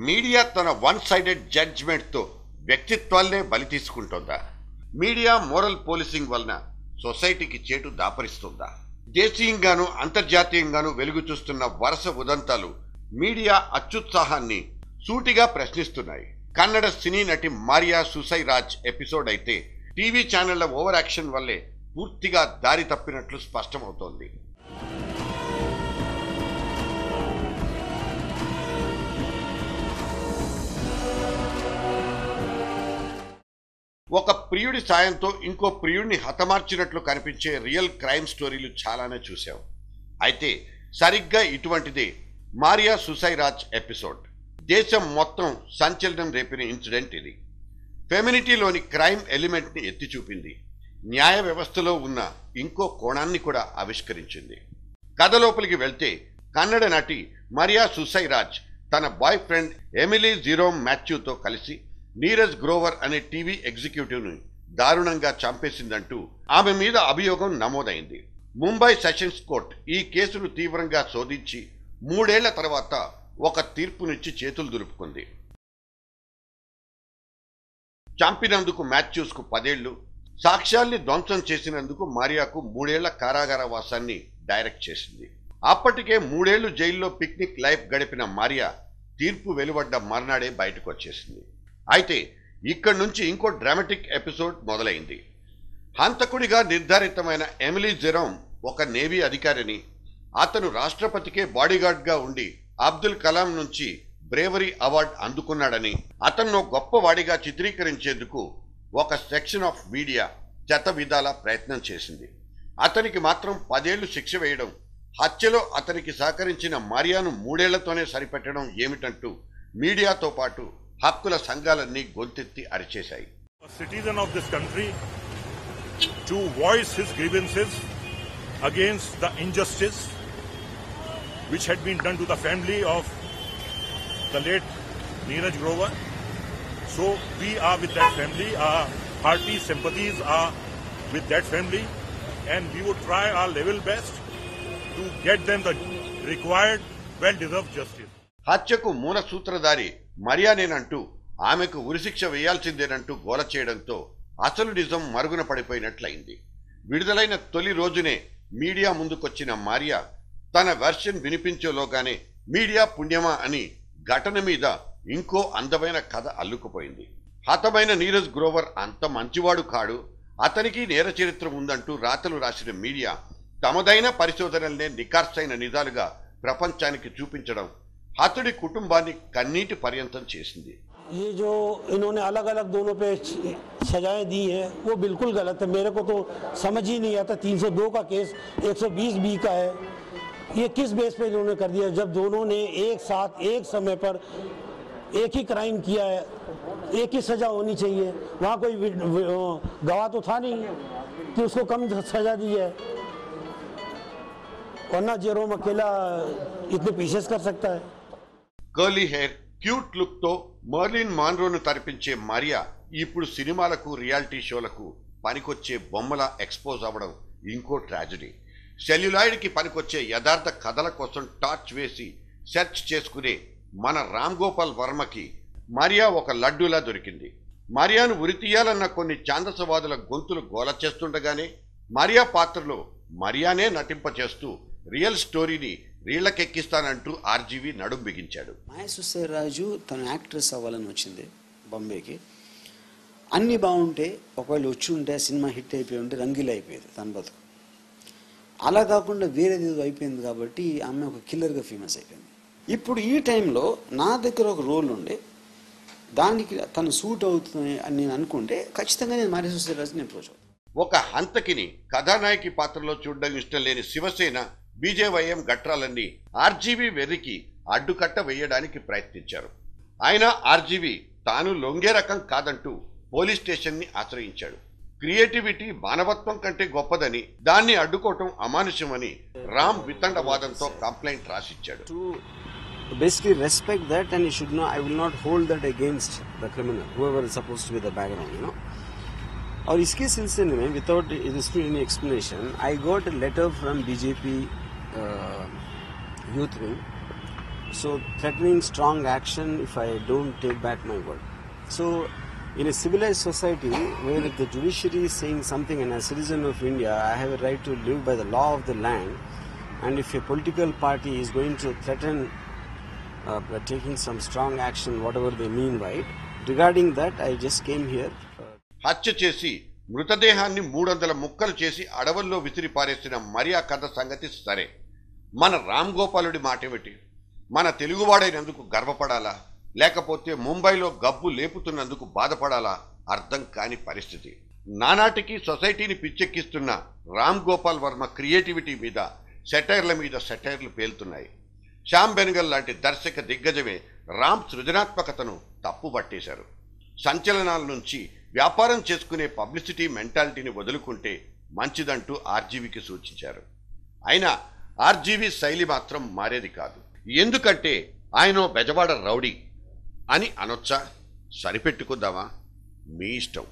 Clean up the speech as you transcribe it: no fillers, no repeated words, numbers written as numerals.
Media తన one sided జడ్జ్మెంట్తో వ్యక్తిత్వాలనే బలి తీసుకుంటోందా? Media moral policing వలన సొసైటీకి చేటు దాపరిస్తుందా? దేశీయంగానూ అంతర్జాతీయంగానూ వెలుగు చూస్తున్న వరుస ఉదంతాలు మీడియా అత్యుత్సాహాన్ని సూటిగా ప్రశ్నిస్తున్నాయి. కన్నడ సినీ నటి మారియా సుసై రాజ్ ఎపిసోడ్ అయితే టీవీ ఛానళ్ల ఓవర్ యాక్షన్ వల్లే పూర్తిగా దారి తప్పినట్లు స్పష్టమవుతోంది. ఒక ప్రియుడి సాయంతో ఇంకో ప్రియుడిని హతమార్చినట్లు కనిపించే రియల్ క్రైమ్ స్టోరీలు చాలానే చూశాం. అయితే సరిగ్గా ఇటువంటిదే మారియా సుసై రాజ్ ఎపిసోడ్. దేశం మొత్తం సంచలనం రేపిన ఇన్సిడెంట్ ఇది. ఫెమినిటీలోని క్రైమ్ ఎలిమెంట్ని ఎత్తి చూపింది. న్యాయ వ్యవస్థలో ఉన్న ఇంకో కోణాన్ని కూడా ఆవిష్కరించింది. కథ లోపలికి వెళ్తే కన్నడ నటి మారియా సుసై రాజ్ తన బాయ్ ఫ్రెండ్ ఎమిలీ జీరోమ్ మాథ్యూతో కలిసి నీరజ్ గ్రోవర్ అనే టీవీ ఎగ్జిక్యూటివ్ను దారుణంగా చంపేసిందంటూ ఆమె మీద అభియోగం నమోదైంది. ముంబై సెషన్స్ కోర్టు ఈ కేసును తీవ్రంగా శోధించి 3 ఏళ్ల తర్వాత ఒక తీర్పునిచ్చి చేతులు దులుపుకుంది. చంపినందుకు మాథ్యూస్కు 10 ఏళ్లు, సాక్ష్యాల్ని ధ్వంసం చేసినందుకు మారియాకు 3 ఏళ్ల కారాగార వాసాన్ని డైరెక్ట్ చేసింది. అప్పటికే 3 ఏళ్లు జైల్లో పిక్నిక్ లైఫ్ గడిపిన మారియా తీర్పు వెలువడ్డ మర్నాడే బయటకు వచ్చేసింది. అయితే ఇక్కడి నుంచి ఇంకో డ్రామాటిక్ ఎపిసోడ్ మొదలైంది. హంతకుడిగా నిర్ధారితమైన ఎమిలీ జెరోమ్ ఒక నేవీ అధికారిని, అతను రాష్ట్రపతికే బాడీగార్డ్గా ఉండి అబ్దుల్ కలాం నుంచి బ్రేవరీ అవార్డు అందుకున్నాడని, అతన్ని గొప్పవాడిగా చిత్రీకరించేందుకు ఒక సెక్షన్ ఆఫ్ మీడియా శత విధాల ప్రయత్నం చేసింది. అతనికి మాత్రం 10 ఏళ్లు శిక్ష వేయడం, హత్యలో అతనికి సహకరించిన మారియాను 3 ఏళ్లతోనే సరిపెట్టడం ఏమిటంటూ మీడియాతో పాటు హక్కుల సంఘాలన్నీ గొంతెత్తి అరిచేశాయి. Citizen of this country to voice his grievances against the injustice which had been done to the family of the late Neeraj Grover. So we are with that family, our hearty sympathies are with that family, and we would try our level best to get them the required well-deserved justice. హత్యకు మూల సూత్రధారి మరియానేనంటూ ఆమెకు ఉరిశిక్ష వేయాల్సిందేనంటూ గోల చేయడంతో అసలు నిజం మరుగున పడిపోయినట్లయింది. విడుదలైన తొలి రోజునే మీడియా ముందుకొచ్చిన మారియా తన వెర్షన్ వినిపించేలోగానే మీడియా పుణ్యమా అని ఘటన మీద ఇంకో అందమైన కథ అల్లుకుపోయింది. హతమైన నీరజ్ గ్రోవర్ అంత మంచివాడు కాడు, అతనికి నేర చరిత్ర ఉందంటూ రాతలు రాసిన మీడియా తమదైన పరిశోధనల్నే నికార్సైన నిజాలుగా ప్రపంచానికి చూపించడం హతుడి కుటుంబాన్ని కన్నీటి పర్యంతం చేసింది. ये जो इन्होंने अलग अलग दोनों पे सजाएं दी है वो बिल्कुल गलत है. मेरे को तो समझ ही नहीं आता. 302 का केस 120B का है. ये किस बेस पे इन्होंने कर दिया जब दोनों ने एक साथ एक समय पर एक ही क्राइम किया है. एक ही सजा होनी चाहिए. वहाँ कोई गवाह तो था नहीं कि उसको कम सजा दी है, वरना जेरोम अकेला इतने पीसेस कर सकता है. కర్లీ హెయిర్, క్యూట్ లుక్ తో మర్లిన్ మాన్రోను తరిపించే మారియా ఇప్పుడు సినిమాలకు రియాలిటీ షోలకు పనికొచ్చే బొమ్మలా ఎక్స్పోజ్ అవ్వడం ఇంకో ట్రాజడీ. సెల్యులాయిడ్కి పనికొచ్చే యథార్థ కథల కోసం టార్చ్ వేసి సెర్చ్ చేసుకునే మన రామ్ గోపాల్ వర్మకి మారియా ఒక లడ్డూలా దొరికింది. మారియాను ఉరితీయాలన్న కొన్ని ఛాందసవాదుల గొంతులు గోల చేస్తుండగానే మారియా పాత్రలో మారియానే నటింపచేస్తూ రియల్ స్టోరీని రీళ్లకెక్కిస్తానంటూ ఆర్జీవి నడుం బిగించాడు. మాయా సుసై రాజు తన యాక్ట్రెస్ అవ్వాలని వచ్చింది బాంబేకి. అన్నీ బాగుంటే ఒకవేళ వచ్చి ఉంటే సినిమా హిట్ అయిపోయి ఉంటే రంగీలు అయిపోయేది తన బతుకు. అలా కాకుండా వేరేది ఏదో అయిపోయింది కాబట్టి ఆమె ఒక కిల్లర్గా ఫేమస్ అయిపోయింది. ఇప్పుడు ఈ టైంలో నా దగ్గర ఒక రోల్ ఉండే దానికి తను సూట్ అవుతుంది అని నేను అనుకుంటే ఖచ్చితంగా నేను మారియా సుసై రాజుని అప్రోచ్ అవుతాను. ఒక హంతకిని కథానాయకి పాత్రలో చూడడం ఇష్టం లేని శివసేన, బీజేవైఎం గట్రాలన్నీ ఆర్జీవి వెర్రికి అడ్డుకట్ట వేయడానికి ప్రయత్నించారు. అయినా ఆర్జీవి తాను లొంగే రకం కాదంటూ పోలీస్ స్టేషన్ ని ఆశ్రయించాడు. క్రియేటివిటీ మానవత్వం కంటే గొప్పదని, దాన్ని అడ్డుకోవటం అమానుష్యమని రామ్ వితండవాదంతో కంప్లైంట్ రాసిచ్చాడు. Basically respect that, and you should know I will not hold that against the criminal, whoever is supposed to be the background, you know. और इसके सिलसिले में without any explanation, I got a letter from BJP youth wing So threatening strong action if I don't take back my word. So in a civilized society where if the judiciary is saying something and as a citizen of India I have a right to live by the law of the land, and if a political party is going to threaten taking some strong action, whatever they mean by it, regarding that I just came here. హత్య చేసి మృతదేహాన్ని 300 ముక్కలు చేసి అడవుల్లో విసిరి పారేసిన మరియా కథ సంగతి సరే, మన రామ్ గోపాలుడి మాటేమిటి? మన తెలుగువాడైనందుకు గర్వపడాలా, లేకపోతే ముంబైలో గబ్బు లేపుతున్నందుకు బాధపడాలా? అర్థం కాని పరిస్థితి. నానాటికి సొసైటీని పిచ్చెక్కిస్తున్న రామ్ గోపాల్ వర్మ క్రియేటివిటీ మీద, సెటైర్ల మీద సెటైర్లు పేలుతున్నాయి. శ్యామ్ బెనగల్ లాంటి దర్శక దిగ్గజమే రామ్ సృజనాత్మకతను తప్పుబట్టేశారు. సంచలనాల నుంచి వ్యాపారం చేసుకునే పబ్లిసిటీ మెంటాలిటీని వదులుకుంటే మంచిదంటూ ఆర్జీవీకి సూచించారు. అయినా ఆర్జీవీ శైలి మాత్రం మారేది కాదు. ఎందుకంటే ఆయన బెజవాడ రౌడీ అని అనొచ్చా? సరిపెట్టుకుందామా? మీ ఇష్టం.